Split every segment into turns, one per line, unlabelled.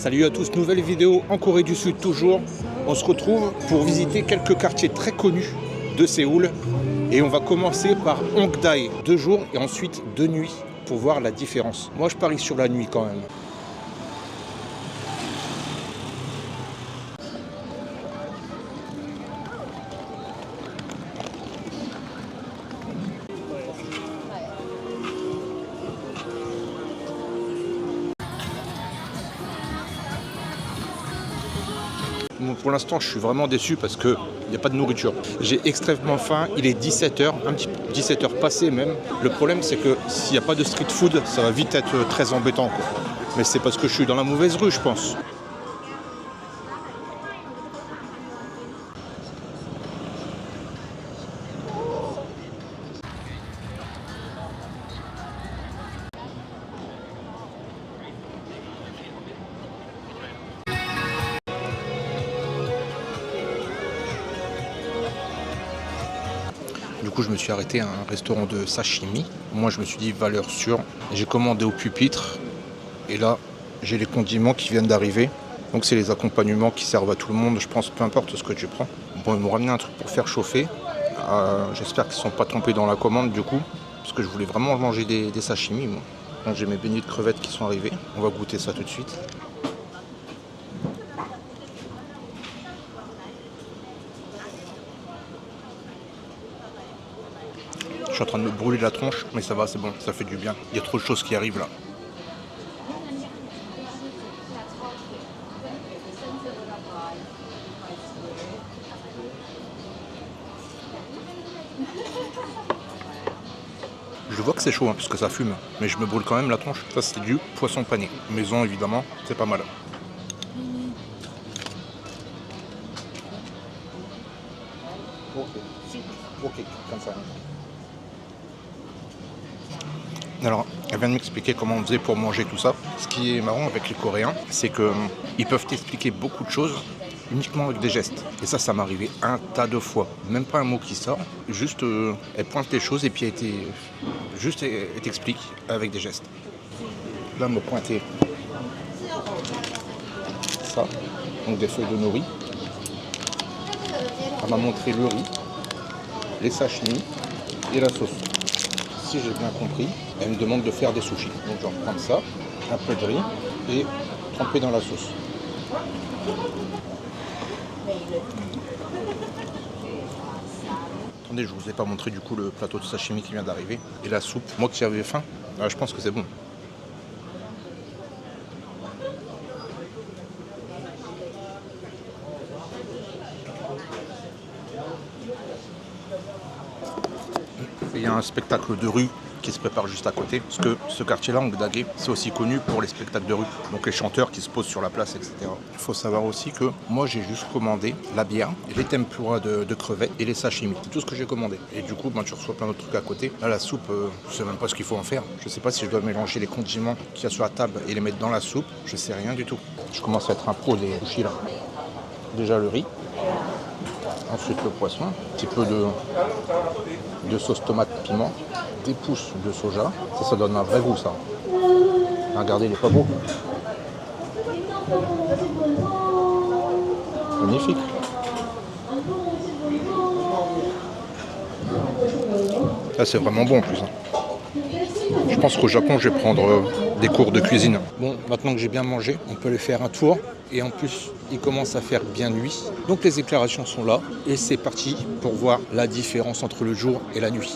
Salut à tous, nouvelle vidéo en Corée du Sud toujours. On se retrouve pour visiter quelques quartiers très connus de Séoul. Et on va commencer par Hongdae, 2 jours et ensuite 2 nuits pour voir la différence. Moi je parie sur la nuit quand même. Bon, pour l'instant, je suis vraiment déçu parce qu'il n'y a pas de nourriture. J'ai extrêmement faim, il est 17h, un petit 17h passé même. Le problème, c'est que s'il n'y a pas de street food, ça va vite être très embêtant, quoi. Mais c'est parce que je suis dans la mauvaise rue, je pense. Du coup, je me suis arrêté à un restaurant de sashimi. Moi, je me suis dit valeur sûre. J'ai commandé au pupitre. Et là, j'ai les condiments qui viennent d'arriver. Donc, c'est les accompagnements qui servent à tout le monde, je pense, peu importe ce que tu prends. Bon, ils m'ont ramené un truc pour faire chauffer. J'espère qu'ils ne sont pas trompés dans la commande, du coup. Parce que je voulais vraiment manger des sashimi, moi. Donc, j'ai mes beignets de crevettes qui sont arrivés. On va goûter ça tout de suite. Je suis en train de me brûler la tronche, mais ça va, c'est bon, ça fait du bien. Il y a trop de choses qui arrivent là. Je vois que c'est chaud, hein, parce que ça fume, mais je me brûle quand même la tronche. Ça, c'est du poisson pané. Maison, évidemment, c'est pas mal. Ok, comme ça. Alors, elle vient de m'expliquer comment on faisait pour manger tout ça. Ce qui est marrant avec les Coréens, c'est qu'ils peuvent t'expliquer beaucoup de choses uniquement avec des gestes. Et ça m'est arrivé un tas de fois. Même pas un mot qui sort, juste elle pointe les choses et puis elle t'explique avec des gestes. Là, elle me pointait ça, donc des feuilles de nori. Elle m'a montré le riz, les sashimi et la sauce. Si j'ai bien compris, elle me demande de faire des sushis. Donc je vais reprendre ça, un peu de riz et tremper dans la sauce. Attendez, je vous ai pas montré du coup le plateau de sashimi qui vient d'arriver. Et la soupe, moi qui avais faim, je pense que c'est bon. Il y a un spectacle de rue qui se prépare juste à côté, parce que ce quartier-là, Hongdae, c'est aussi connu pour les spectacles de rue, donc les chanteurs qui se posent sur la place, etc. Il faut savoir aussi que moi, j'ai juste commandé la bière, les tempura de crevettes et les sashimi. C'est tout ce que j'ai commandé. Et du coup, tu reçois plein d'autres trucs à côté. Là, la soupe, je sais même pas ce qu'il faut en faire. Je sais pas si je dois mélanger les condiments qu'il y a sur la table et les mettre dans la soupe. Je sais rien du tout. Je commence à être un pro des sushis là. Déjà le riz. Ensuite le poisson, un petit peu de sauce tomate piment, des pousses de soja. Ça donne un vrai goût ça. Regardez, il est pas beau. Magnifique. Là c'est vraiment bon en plus. Je pense qu'au Japon je vais prendre des cours de cuisine. Bon, maintenant que j'ai bien mangé, on peut aller faire un tour. Et en plus, il commence à faire bien nuit. Donc les éclairations sont là. Et c'est parti pour voir la différence entre le jour et la nuit.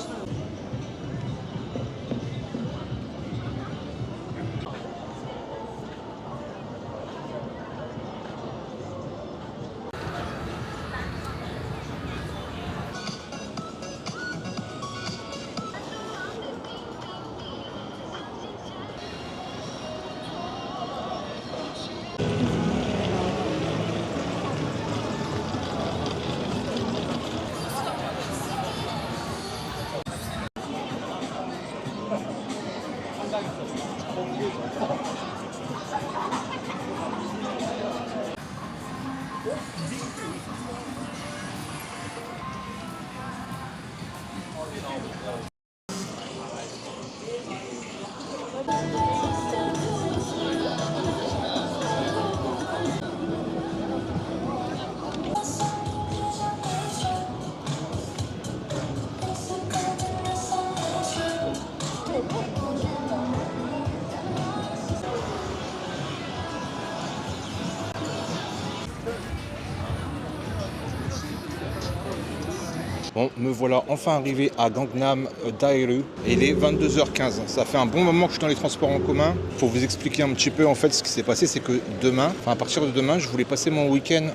Bon, me voilà enfin arrivé à Gangnam Daeru et il est 22h15. Ça fait un bon moment que je suis dans les transports en commun. Pour vous expliquer un petit peu en fait ce qui s'est passé, c'est que demain, enfin à partir de demain, je voulais passer mon week-end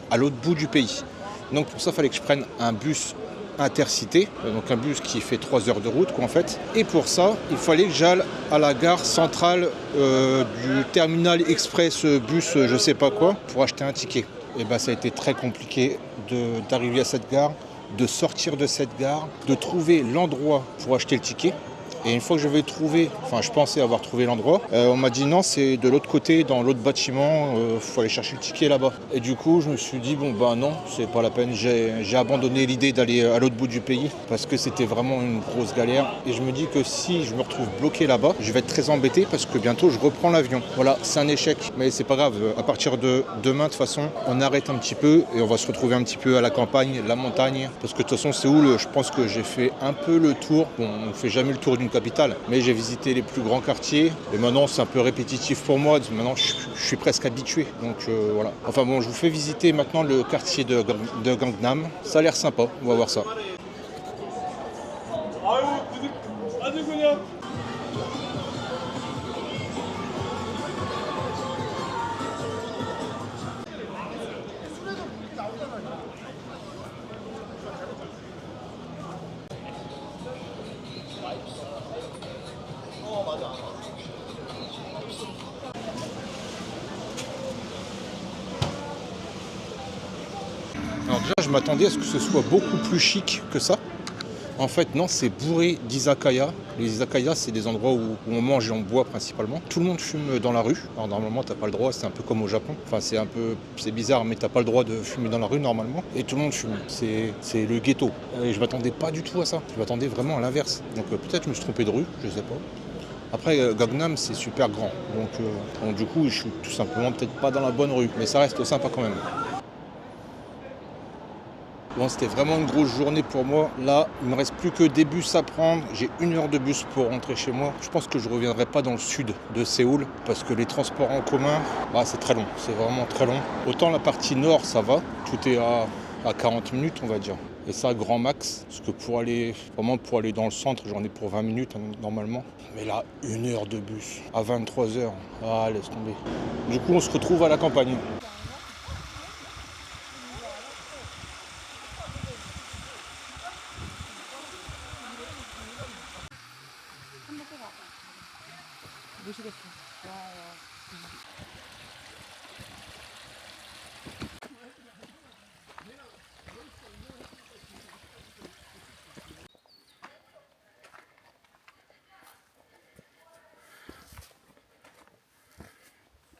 à l'autre bout du pays. Donc pour ça, il fallait que je prenne un bus intercité, donc un bus qui fait 3 heures de route quoi en fait. Et pour ça, il fallait que j'aille à la gare centrale du terminal express bus je sais pas quoi pour acheter un ticket. Et ben ça a été très compliqué d'arriver à cette gare, de sortir de cette gare, de trouver l'endroit pour acheter le ticket. Et une fois que j'avais trouvé, enfin je pensais avoir trouvé l'endroit, on m'a dit non, c'est de l'autre côté, dans l'autre bâtiment, faut aller chercher le ticket là-bas. Et du coup, je me suis dit, bon bah non, c'est pas la peine, j'ai abandonné l'idée d'aller à l'autre bout du pays, parce que c'était vraiment une grosse galère. Et je me dis que si je me retrouve bloqué là-bas, je vais être très embêté, parce que bientôt je reprends l'avion. Voilà, c'est un échec, mais c'est pas grave, à partir de demain, de toute façon, on arrête un petit peu, et on va se retrouver un petit peu à la campagne, la montagne, parce que de toute façon, Séoul, je pense que j'ai fait un peu le tour. Bon, on ne fait jamais le tour d'une capitale, mais j'ai visité les plus grands quartiers et maintenant c'est un peu répétitif pour moi, maintenant je suis presque habitué, donc voilà. Enfin bon, je vous fais visiter maintenant le quartier de Gangnam, ça a l'air sympa, on va voir ça. Alors déjà je m'attendais à ce que ce soit beaucoup plus chic que ça. En fait, non, c'est bourré d'izakaya. Les izakaya, c'est des endroits où on mange et on boit principalement. Tout le monde fume dans la rue. Alors normalement, t'as pas le droit, c'est un peu comme au Japon. Enfin, c'est bizarre, mais t'as pas le droit de fumer dans la rue normalement. Et tout le monde fume. C'est le ghetto. Et je m'attendais pas du tout à ça. Je m'attendais vraiment à l'inverse. Donc peut-être je me suis trompé de rue, je sais pas. Après, Gangnam, c'est super grand. Donc du coup, je suis tout simplement peut-être pas dans la bonne rue. Mais ça reste sympa quand même. Bon, c'était vraiment une grosse journée pour moi. Là, il me reste plus que des bus à prendre. J'ai 1 heure de bus pour rentrer chez moi. Je pense que je ne reviendrai pas dans le sud de Séoul parce que les transports en commun, c'est très long. C'est vraiment très long. Autant la partie nord, ça va. Tout est à 40 minutes, on va dire. Et ça, grand max. Parce que pour aller dans le centre, j'en ai pour 20 minutes normalement. Mais là, 1 heure de bus à 23 heures. Ah, laisse tomber. Du coup, on se retrouve à la campagne.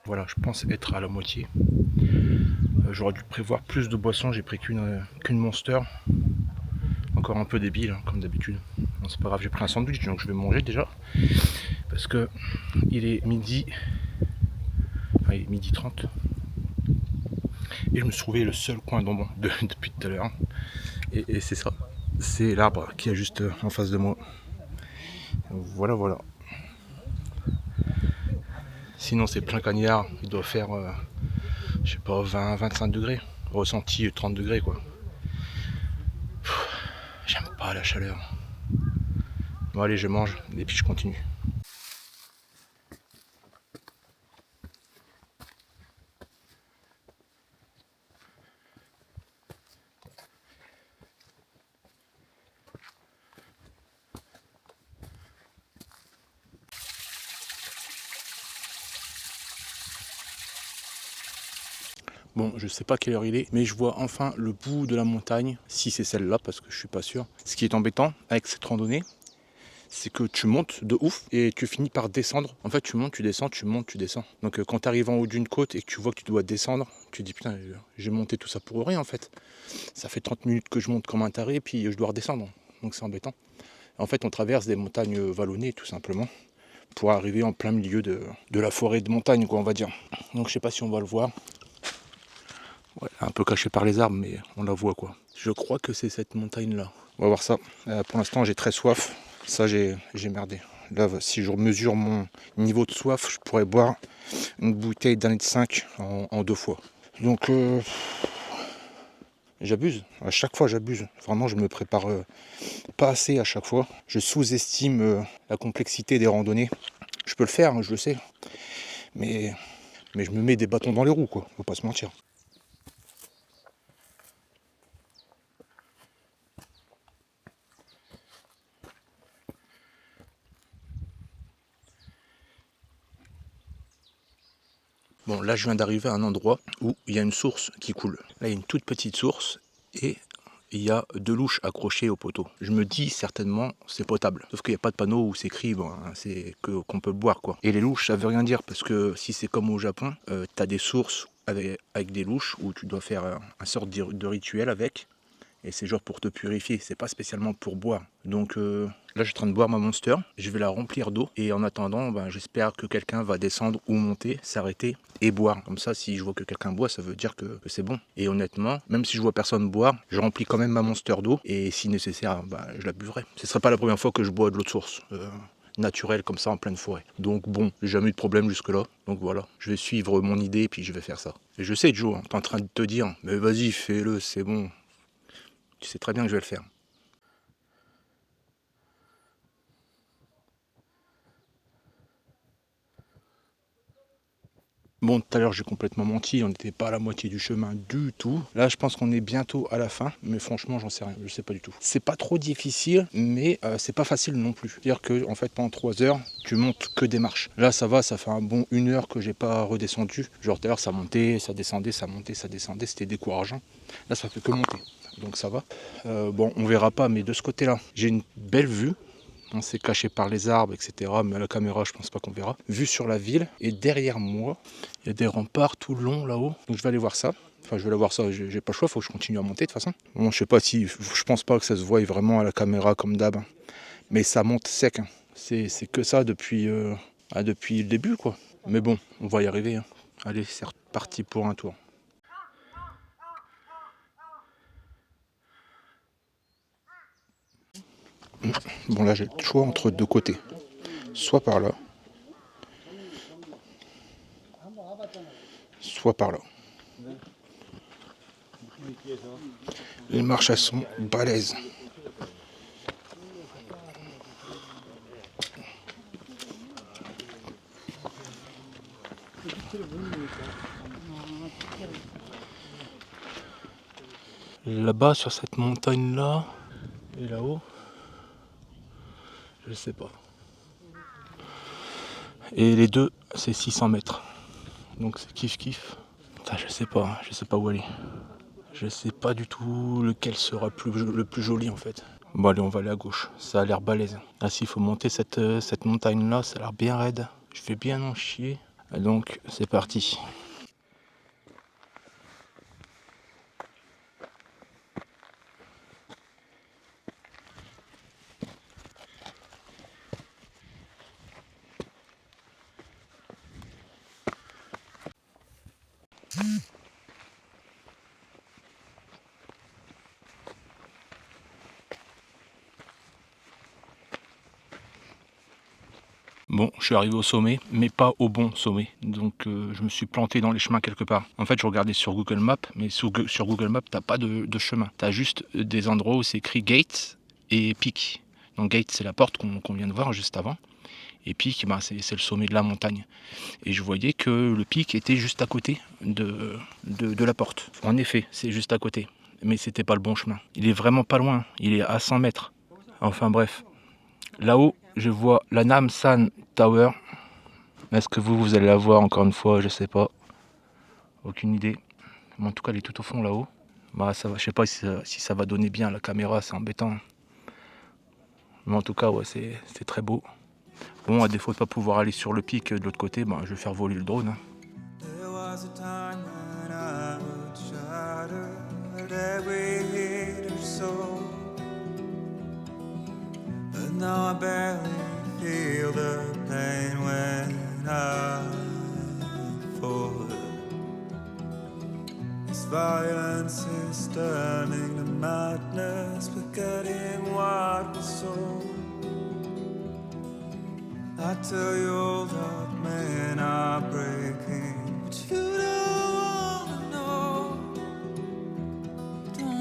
Voilà, je pense être à la moitié. J'aurais dû prévoir plus de boissons, j'ai pris qu'une Monster. Encore un peu débile, hein, comme d'habitude. Non, c'est pas grave, j'ai pris un sandwich, donc je vais manger déjà. Parce que il est midi. Enfin, il est midi 30. Et je me suis trouvé le seul coin d'ombre depuis tout à l'heure. Et c'est ça. C'est l'arbre qui est juste en face de moi. Voilà, voilà. Sinon, c'est plein cagnard. Il doit faire, je sais pas, 20-25 degrés. Ressenti 30 degrés, quoi. J'aime pas la chaleur. Bon, allez, je mange et puis je continue. Bon, je sais pas quelle heure il est, mais je vois enfin le bout de la montagne, si c'est celle-là, parce que je suis pas sûr. Ce qui est embêtant avec cette randonnée, c'est que tu montes de ouf et tu finis par descendre. En fait, tu montes, tu descends, tu montes, tu descends. Donc quand tu arrives en haut d'une côte et que tu vois que tu dois descendre, tu te dis putain, j'ai monté tout ça pour rien en fait. Ça fait 30 minutes que je monte comme un taré et puis je dois redescendre. Donc c'est embêtant. En fait, on traverse des montagnes vallonnées tout simplement pour arriver en plein milieu de la forêt de montagne, quoi, on va dire. Donc je sais pas si on va le voir. Ouais, un peu caché par les arbres, mais on la voit, quoi. Je crois que c'est cette montagne-là. On va voir ça. Pour l'instant, j'ai très soif. Ça, j'ai merdé. Là, si je mesure mon niveau de soif, je pourrais boire une bouteille d'1,5 litre en 2 fois. Donc, J'abuse, à chaque fois j'abuse. Vraiment, je me prépare pas assez à chaque fois. Je sous-estime la complexité des randonnées. Je peux le faire, hein, je le sais. Mais je me mets des bâtons dans les roues, quoi. Faut pas se mentir. Bon, là je viens d'arriver à un endroit où il y a une source qui coule. Là il y a une toute petite source et il y a 2 louches accrochées au poteau. Je me dis certainement c'est potable. Sauf qu'il n'y a pas de panneau où c'est écrit c'est qu'on peut le boire, quoi. Et les louches ça veut rien dire parce que si c'est comme au Japon, tu as des sources avec des louches où tu dois faire un sorte de rituel avec. Et c'est genre pour te purifier, c'est pas spécialement pour boire. Donc là je suis en train de boire ma Monster, je vais la remplir d'eau. Et en attendant, j'espère que quelqu'un va descendre ou monter, s'arrêter et boire. Comme ça, si je vois que quelqu'un boit, ça veut dire que c'est bon. Et honnêtement, même si je vois personne boire, je remplis quand même ma Monster d'eau. Et si nécessaire, je la buvrai. Ce ne sera pas la première fois que je bois de l'eau de source. Naturelle comme ça en pleine forêt. Donc bon, j'ai jamais eu de problème jusque là. Donc voilà, je vais suivre mon idée et puis je vais faire ça. Et je sais Joe, t'es en train de te dire, mais vas-y fais-le, c'est bon. Tu sais très bien que je vais le faire. Bon, tout à l'heure j'ai complètement menti, on n'était pas à la moitié du chemin du tout. Là je pense qu'on est bientôt à la fin, mais franchement j'en sais rien, je sais pas du tout. C'est pas trop difficile, mais c'est pas facile non plus. C'est-à-dire que en fait pendant 3 heures, tu montes que des marches. Là ça va, ça fait un bon 1 heure que j'ai pas redescendu. Genre tout à l'heure ça montait, ça descendait, ça montait, ça descendait, c'était décourageant. Là ça fait que monter, donc ça va. Bon, on verra pas, mais de ce côté-là, j'ai une belle vue. On s'est caché par les arbres, etc. Mais à la caméra, je pense pas qu'on verra. Vue sur la ville. Et derrière moi, il y a des remparts tout longs là-haut. Donc je vais aller voir ça. Enfin, je vais aller voir ça. J'ai pas le choix. Faut que je continue à monter de toute façon. Bon, je sais pas si. Je pense pas que ça se voie vraiment à la caméra comme d'hab. Mais ça monte sec. C'est que ça depuis le début, quoi. Mais bon, on va y arriver. Hein. Allez, c'est reparti pour un tour. Bon, là, j'ai le choix entre 2 côtés. Soit par là, soit par là. Les marches, elles sont balèzes. Là-bas, sur cette montagne-là, et là-haut, je sais pas. Et les deux, c'est 600 mètres. Donc c'est kiff-kiff. Je sais pas où aller. Je sais pas du tout lequel sera le plus joli en fait. Bon allez, on va aller à gauche, ça a l'air balèze. Ah s'il faut monter cette montagne-là, ça a l'air bien raide. Je vais bien en chier. Donc c'est parti. Bon, je suis arrivé au sommet, mais pas au bon sommet. Donc je me suis planté dans les chemins quelque part. En fait, je regardais sur Google Maps, mais sur Google Maps, t'as pas de chemin. T'as juste des endroits où c'est écrit Gate et Peak. Donc Gate, c'est la porte qu'on vient de voir juste avant. Et Peak, c'est le sommet de la montagne. Et je voyais que le pic était juste à côté de la porte. En effet, c'est juste à côté. Mais c'était pas le bon chemin. Il est vraiment pas loin. Il est à 100 mètres. Enfin bref. Là-haut, je vois la Namsan Tower. Est-ce que vous allez la voir encore une fois? Je sais pas. Aucune idée. Mais en tout cas, elle est tout au fond là-haut. Ça va, je sais pas si ça va donner bien à la caméra, c'est embêtant. Mais en tout cas, ouais, c'est très beau. Bon, à défaut de pas pouvoir aller sur le pic de l'autre côté, je vais faire voler le drone. There was a time when I would shatter every hater's soul. But now I barely feel the pain when I fall. This violence is turning to madness, forgetting what was sold. I tell you all that men are breaking, but you don't wanna know. Don't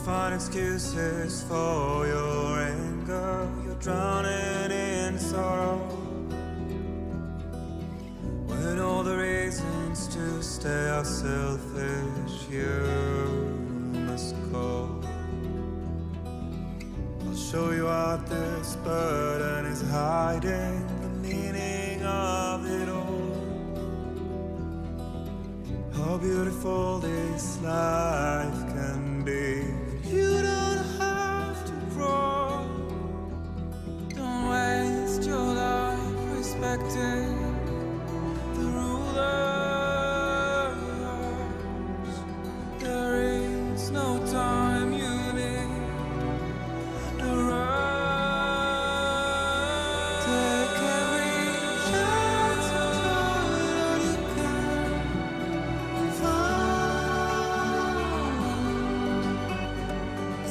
find excuses for your anger. You're drowning in sorrow, when all the reasons to stay are selfish. You must go. I'll show you what this burden is hiding, the meaning of it all. How beautiful this life can be. You don't have to grow. Don't waste your life respecting the rulers. There is no time you need to run. Take every chance and try all you can find.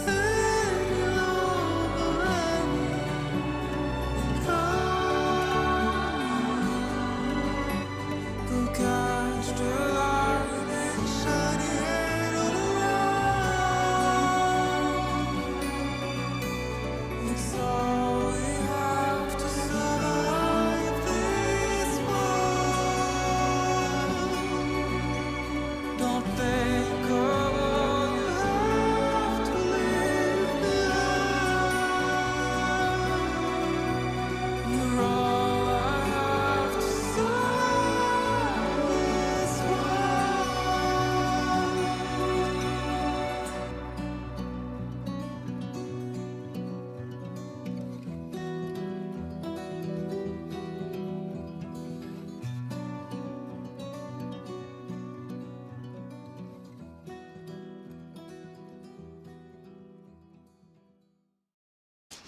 Sailing over any ground. Go catch the light and shine it all around. It's all we have to survive this world. Don't think of all you have to leave behind. You're all I have to survive this world.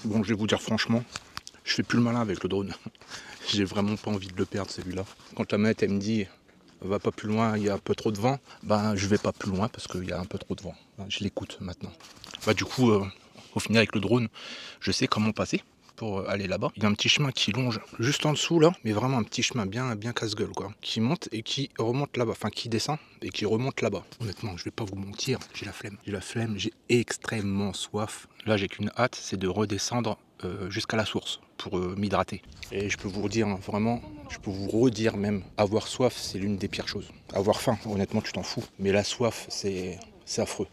Bon, je vais vous dire franchement, je fais plus le malin avec le drone. J'ai vraiment pas envie de le perdre celui-là. Quand la manette elle me dit va pas plus loin, il y a un peu trop de vent, ben je vais pas plus loin parce qu'il y a un peu trop de vent. Ben, je l'écoute maintenant. Bah du coup, au final avec le drone, je sais comment passer pour aller là-bas. Il y a un petit chemin qui longe juste en dessous là, mais vraiment un petit chemin bien casse-gueule quoi, qui monte et qui remonte là-bas, enfin qui descend et qui remonte là-bas. Honnêtement, je vais pas vous mentir, j'ai la flemme. J'ai extrêmement soif. Là, j'ai qu'une hâte, c'est de redescendre jusqu'à la source pour m'hydrater. Et je peux vous redire hein, vraiment, je peux vous redire même, avoir soif, c'est l'une des pires choses. Avoir faim, honnêtement, tu t'en fous. Mais la soif, c'est affreux.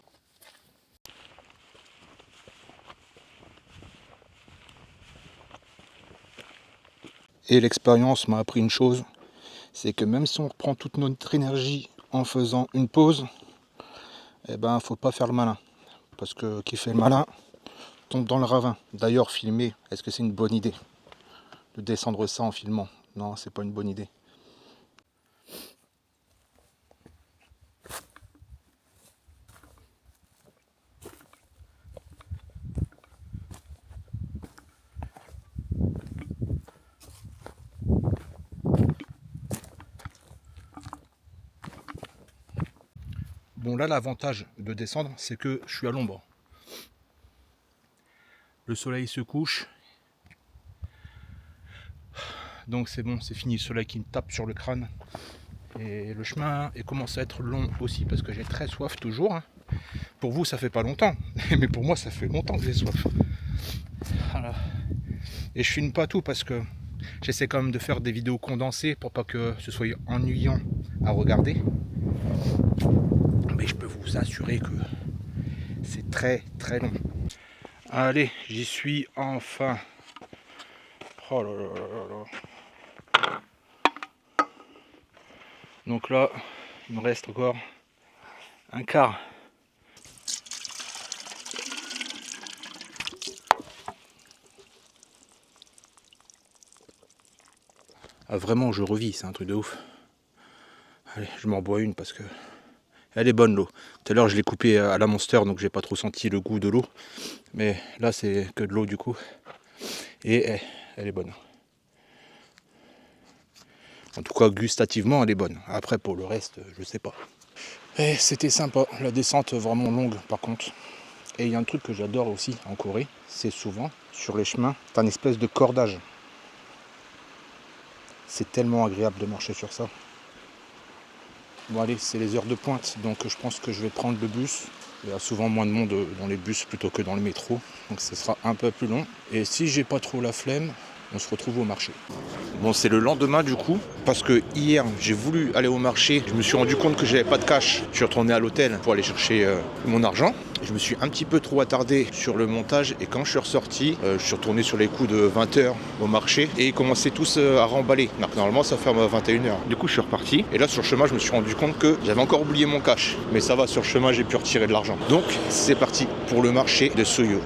Et l'expérience m'a appris une chose, c'est que même si on reprend toute notre énergie en faisant une pause, eh ben faut pas faire le malin. Parce que qui fait le malin tombe dans le ravin. D'ailleurs, filmer, est-ce que c'est une bonne idée de descendre ça en filmant? Non, c'est pas une bonne idée. Bon là l'avantage de descendre c'est que je suis à l'ombre. Le soleil se couche. Donc c'est bon, c'est fini, le soleil qui me tape sur le crâne. Et le chemin commence à être long aussi parce que j'ai très soif toujours. Hein. Pour vous ça fait pas longtemps, mais pour moi ça fait longtemps que j'ai soif. Voilà. Et je filme pas tout parce que j'essaie quand même de faire des vidéos condensées pour pas que ce soit ennuyant à regarder. Mais je peux vous assurer que c'est très long. Allez, j'y suis enfin. Oh là là là là. Donc là, il me reste encore un quart. Ah vraiment, je revis, c'est un truc de ouf. Allez, je m'en bois une parce que elle est bonne l'eau. Tout à l'heure je l'ai coupée à la Monster donc j'ai pas trop senti le goût de l'eau. Mais là c'est que de l'eau du coup. Et elle est bonne. En tout cas gustativement elle est bonne. Après pour le reste je sais pas. Et c'était sympa. La descente vraiment longue par contre. Et il y a un truc que j'adore aussi en Corée. C'est souvent sur les chemins t'as une espèce de cordage. C'est tellement agréable de marcher sur ça. Bon allez, c'est les heures de pointe, donc je pense que je vais prendre le bus Il y a souvent moins de monde dans les bus plutôt que dans le métro. Donc ce sera un peu plus long. Et si j'ai pas trop la flemme, on se retrouve au marché. Bon, c'est le lendemain du coup, parce que hier, j'ai voulu aller au marché. Je me suis rendu compte que j'avais pas de cash. Je suis retourné à l'hôtel pour aller chercher mon argent. Je me suis un petit peu trop attardé sur le montage. Et quand je suis ressorti, je suis retourné sur les coups de 20h au marché. Et ils commençaient tous à remballer. Alors que normalement, ça ferme à 21h. Du coup, je suis reparti. Et là, sur le chemin, je me suis rendu compte que j'avais encore oublié mon cash. Mais ça va, sur le chemin, j'ai pu retirer de l'argent. Donc, c'est parti pour le marché de Soyo.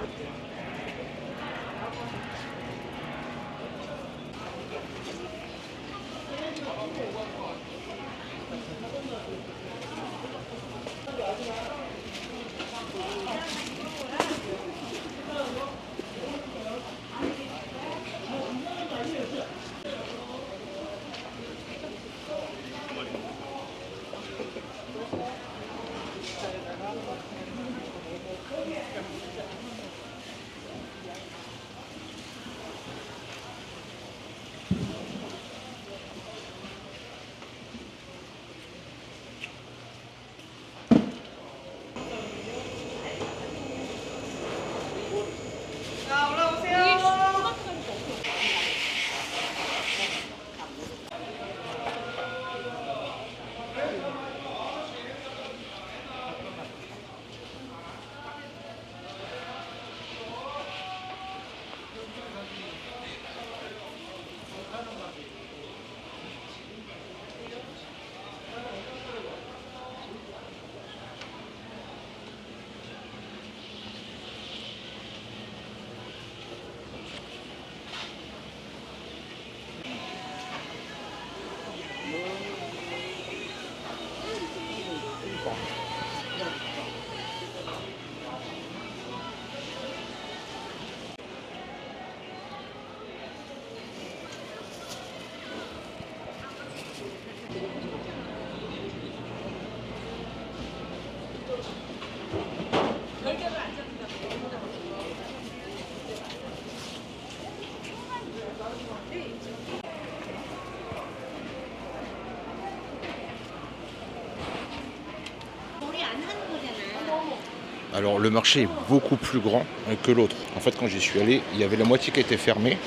Alors le marché est beaucoup plus grand que l'autre. En fait, quand j'y suis allé, il y avait la moitié qui était fermée.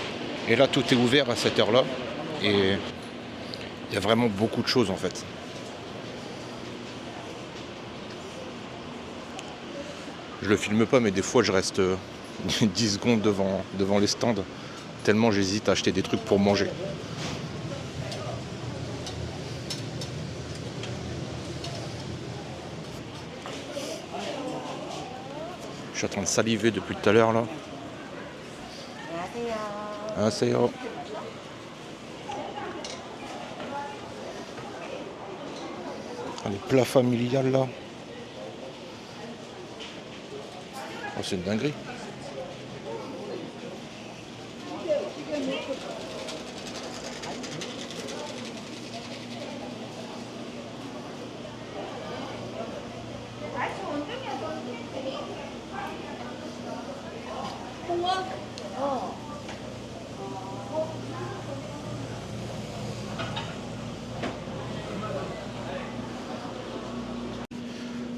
Et là, tout est ouvert à cette heure-là. Et il y a vraiment beaucoup de choses en fait. Je le filme pas, mais des fois je reste 10 secondes devant les stands. Tellement j'hésite à acheter des trucs pour manger. Je suis en train de saliver depuis tout à l'heure là. Ah, c'est oh. Les plats familiales là. Oh, c'est une dinguerie.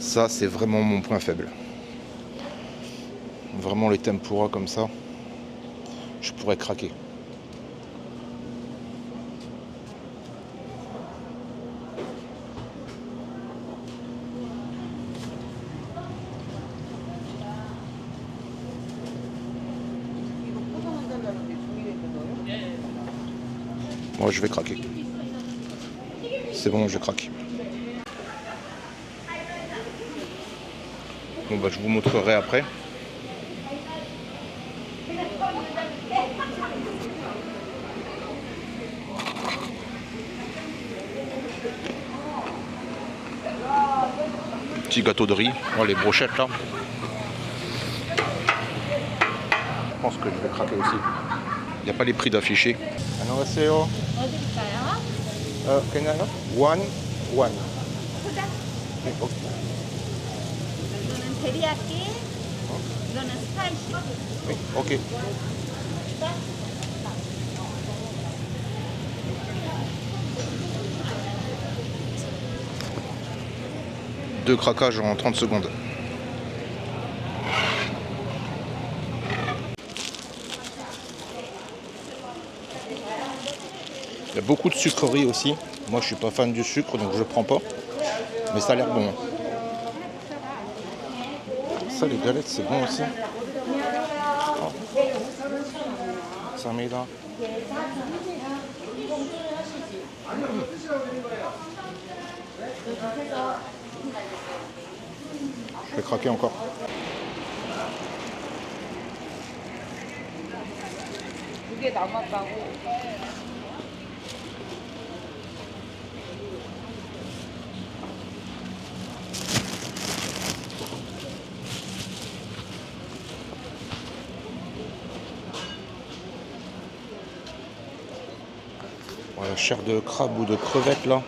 Ça, c'est vraiment mon point faible. Vraiment les tempura comme ça, je pourrais craquer. Moi, je vais craquer. C'est bon, je craque. Bon, bah, je vous montrerai après. Petit gâteau de riz, oh, les brochettes là. Je pense que je vais craquer aussi. Il n'y a pas les prix d'afficher. 안녕하세요. Can I have one? 네, 오케이.
이거는 데리야끼, 이거는 스파이시.
네, 오케이. Deux craquages en 30 secondes. Il y a beaucoup de sucreries aussi. Moi, je suis pas fan du sucre, donc je prends pas. Mais ça a l'air bon. Ça, les galettes, c'est bon aussi. Oh. Ça met là. Je vais craquer encore. Voilà, chair de crabe ou de crevette là.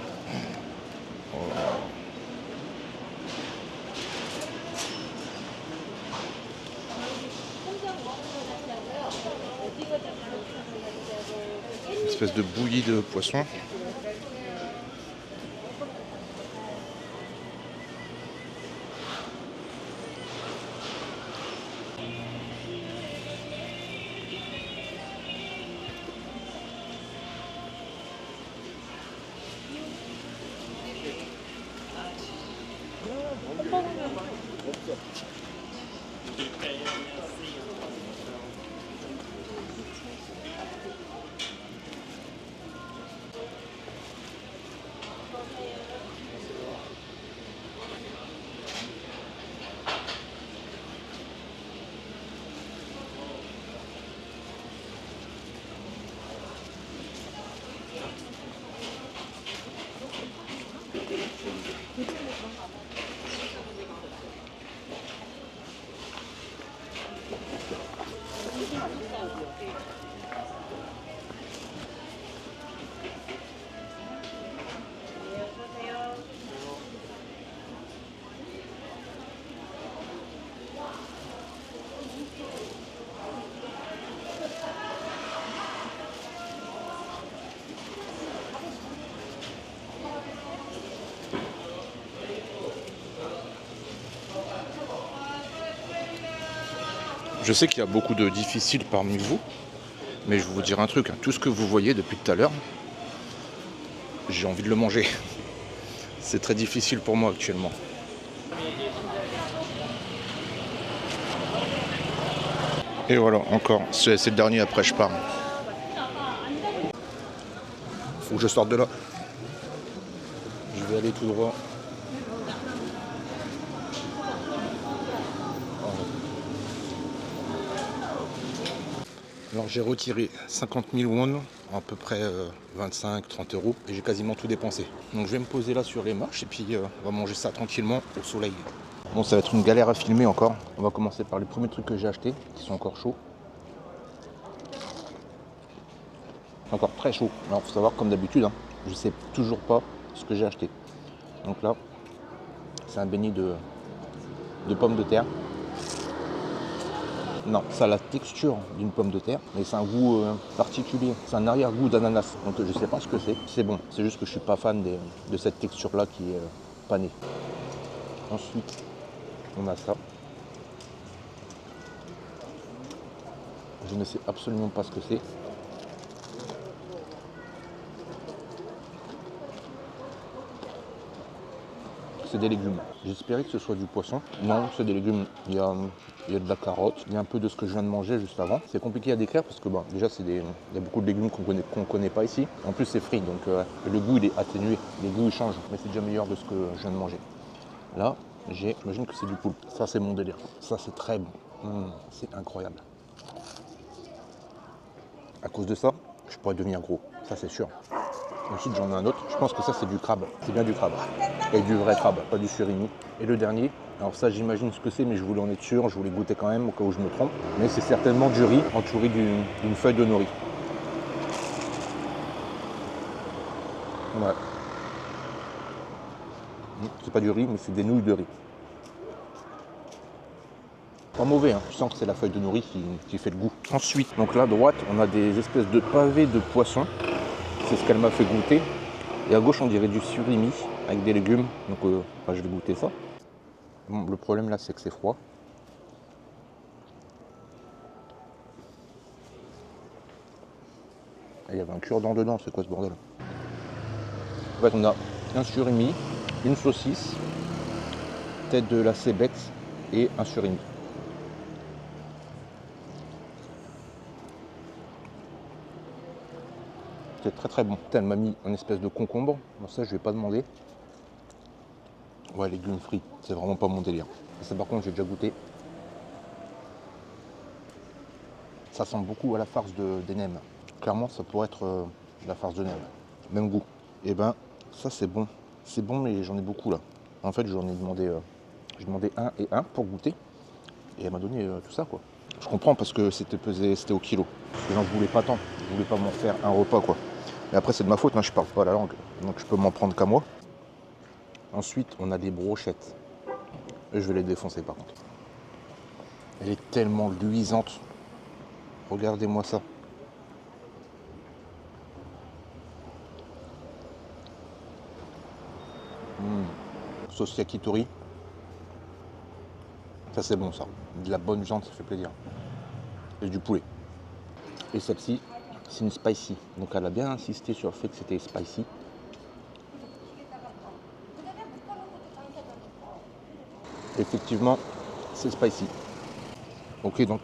Une espèce de bouillie de poisson. Je sais qu'il y a beaucoup de difficiles parmi vous, mais je vais vous dire un truc, hein, tout ce que vous voyez depuis tout à l'heure, j'ai envie de le manger. C'est très difficile pour moi actuellement. Et voilà, encore, c'est le dernier, après je pars. Faut que je sorte de là. Je vais aller tout droit. Alors j'ai retiré 50 000 won, à peu près 25-30 euros, et j'ai quasiment tout dépensé. Donc je vais me poser là sur les marches et puis on va manger ça tranquillement au soleil. Bon, ça va être une galère à filmer encore. On va commencer par les premiers trucs que j'ai achetés, qui sont encore chauds. Encore très chaud. Alors faut savoir, comme d'habitude, hein, je sais toujours pas ce que j'ai acheté. Donc là, c'est un beignet de pommes de terre. Non, ça a la texture d'une pomme de terre, mais c'est un goût particulier. C'est un arrière-goût d'ananas. Donc je sais pas ce que c'est. C'est bon. C'est juste que je suis pas fan de cette texture-là qui est panée. Ensuite, on a ça. Je ne sais absolument pas ce que c'est. C'est des légumes. J'espérais que ce soit du poisson. Non, c'est des légumes. Il y a de la carotte, il y a un peu de ce que je viens de manger juste avant. C'est compliqué à décrire parce que bon, déjà il y a beaucoup de légumes qu'on connaît pas ici. En plus c'est frit, donc le goût il est atténué, les goûts ils changent, mais c'est déjà meilleur de ce que je viens de manger. Là, j'imagine que c'est du poulpe. Ça c'est mon délire. Ça c'est très bon. C'est incroyable. À cause de ça, je pourrais devenir gros. Ça c'est sûr. Ensuite j'en ai un autre, je pense que ça c'est du crabe, c'est bien du crabe, et du vrai crabe, pas du surimi. Et le dernier, alors ça j'imagine ce que c'est, mais je voulais en être sûr, je voulais goûter quand même au cas où je me trompe, mais c'est certainement du riz entouré d'une feuille de nori. Ouais. C'est pas du riz, mais c'est des nouilles de riz. Pas mauvais, hein. Je sens que c'est la feuille de nori qui fait le goût. Ensuite, donc là à droite, on a des espèces de pavés de poisson. C'est ce qu'elle m'a fait goûter. Et à gauche, on dirait du surimi avec des légumes. Donc, je vais goûter ça. Bon, le problème là, c'est que c'est froid. Il y avait un cure-dent dedans, c'est quoi ce bordel? En fait, on a un surimi, une saucisse, tête de la cébette et un surimi. C'est très très bon. Elle m'a mis une espèce de concombre. Bon, ça, je vais pas demander. Ouais, légumes frits, c'est vraiment pas mon délire. Et ça, par contre, j'ai déjà goûté. Ça sent beaucoup à la farce des nems. Clairement, ça pourrait être la farce de nems. Même goût. Et ben, ça, c'est bon. C'est bon, mais j'en ai beaucoup là. En fait, j'en ai demandé, j'ai demandé un et un pour goûter. Et elle m'a donné tout ça, quoi. Je comprends parce que c'était au kilo. Parce que j'en voulais pas tant. Je voulais pas m'en faire un repas, quoi. Et après, c'est de ma faute, hein, je parle pas la langue. Donc, je peux m'en prendre qu'à moi. Ensuite, on a des brochettes. Et je vais les défoncer, par contre. Elle est tellement luisante. Regardez-moi ça. Sauce yakitori. Ça, c'est bon, ça. De la bonne viande, ça fait plaisir. Et du poulet. Et celle-ci, c'est une spicy. Donc, elle a bien insisté sur le fait que c'était spicy. Effectivement, c'est spicy. Ok, donc,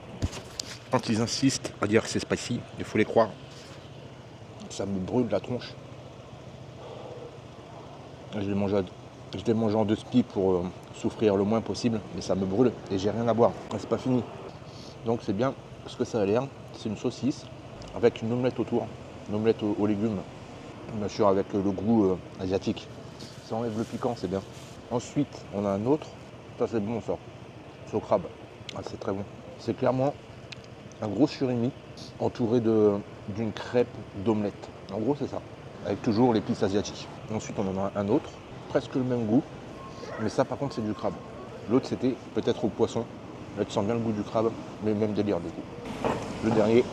quand ils insistent à dire que c'est spicy, il faut les croire. Ça me brûle la tronche. Je l'ai mangé en 2 spies pour souffrir le moins possible, mais ça me brûle et j'ai rien à boire. C'est pas fini. Donc c'est bien ce que ça a l'air. C'est une saucisse avec une omelette autour. Une omelette aux légumes. Bien sûr avec le goût asiatique. Ça enlève le piquant, c'est bien. Ensuite, on a un autre. Ça c'est bon ça. C'est au crabe. Ah, c'est très bon. C'est clairement un gros surimi entouré d'une crêpe d'omelette. En gros, c'est ça. Avec toujours l'épice asiatique. Ensuite, on en a un autre, presque le même goût, mais ça, par contre, c'est du crabe. L'autre, c'était peut-être au poisson. Là, tu sens bien le goût du crabe, mais même délire du coup. Le dernier,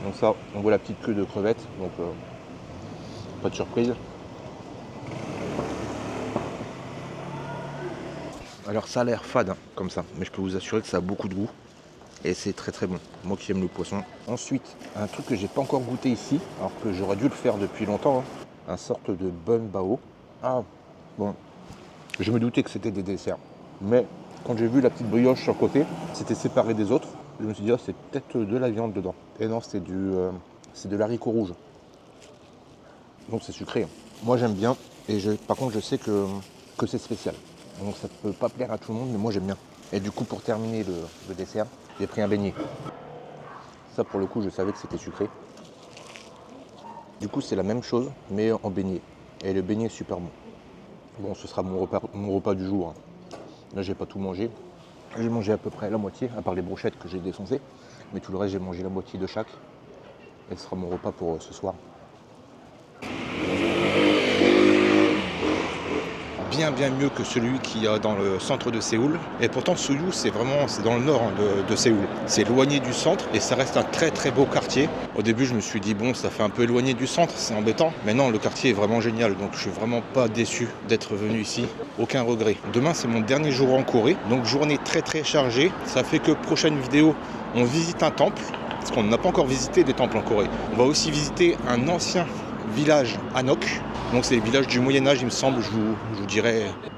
donc ça, on voit la petite queue de crevette, donc pas de surprise. Alors, ça a l'air fade, hein, comme ça, mais je peux vous assurer que ça a beaucoup de goût. Et c'est très très bon, moi qui aime le poisson. Ensuite, un truc que j'ai pas encore goûté ici, alors que j'aurais dû le faire depuis longtemps, hein, un sorte de bun bao. Ah, bon, je me doutais que c'était des desserts. Mais quand j'ai vu la petite brioche sur le côté, c'était séparé des autres. Je me suis dit, oh, c'est peut-être de la viande dedans. Et non, c'est de l'haricot rouge. Donc c'est sucré. Moi j'aime bien, et par contre je sais que c'est spécial. Donc ça peut pas plaire à tout le monde, mais moi j'aime bien. Et du coup, pour terminer le dessert, j'ai pris un beignet. Ça, pour le coup, je savais que c'était sucré. Du coup, c'est la même chose, mais en beignet. Et le beignet est super bon. Bon, ce sera mon repas du jour. Là, j'ai pas tout mangé. J'ai mangé à peu près la moitié, à part les brochettes que j'ai défoncées. Mais tout le reste, j'ai mangé la moitié de chaque. Et ce sera mon repas pour ce soir. Bien mieux que celui qu'il y a dans le centre de Séoul. Et pourtant Suyu, c'est dans le nord de Séoul. C'est éloigné du centre et ça reste un très très beau quartier. Au début je me suis dit bon, ça fait un peu éloigné du centre, c'est embêtant. Mais non, le quartier est vraiment génial, donc je suis vraiment pas déçu d'être venu ici. Aucun regret. Demain c'est mon dernier jour en Corée, donc journée très très chargée. Ça fait que prochaine vidéo, on visite un temple, parce qu'on n'a pas encore visité des temples en Corée. On va aussi visiter un ancien village Hanok. Donc c'est les villages du Moyen-Âge, il me semble,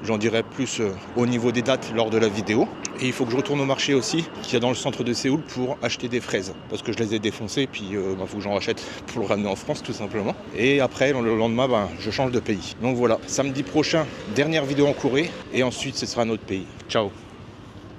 j'en dirai plus au niveau des dates lors de la vidéo. Et il faut que je retourne au marché aussi, qui est dans le centre de Séoul, pour acheter des fraises. Parce que je les ai défoncées, puis il faut que j'en rachète pour le ramener en France tout simplement. Et après, le lendemain, je change de pays. Donc voilà, samedi prochain, dernière vidéo en Corée, et ensuite ce sera un autre pays. Ciao.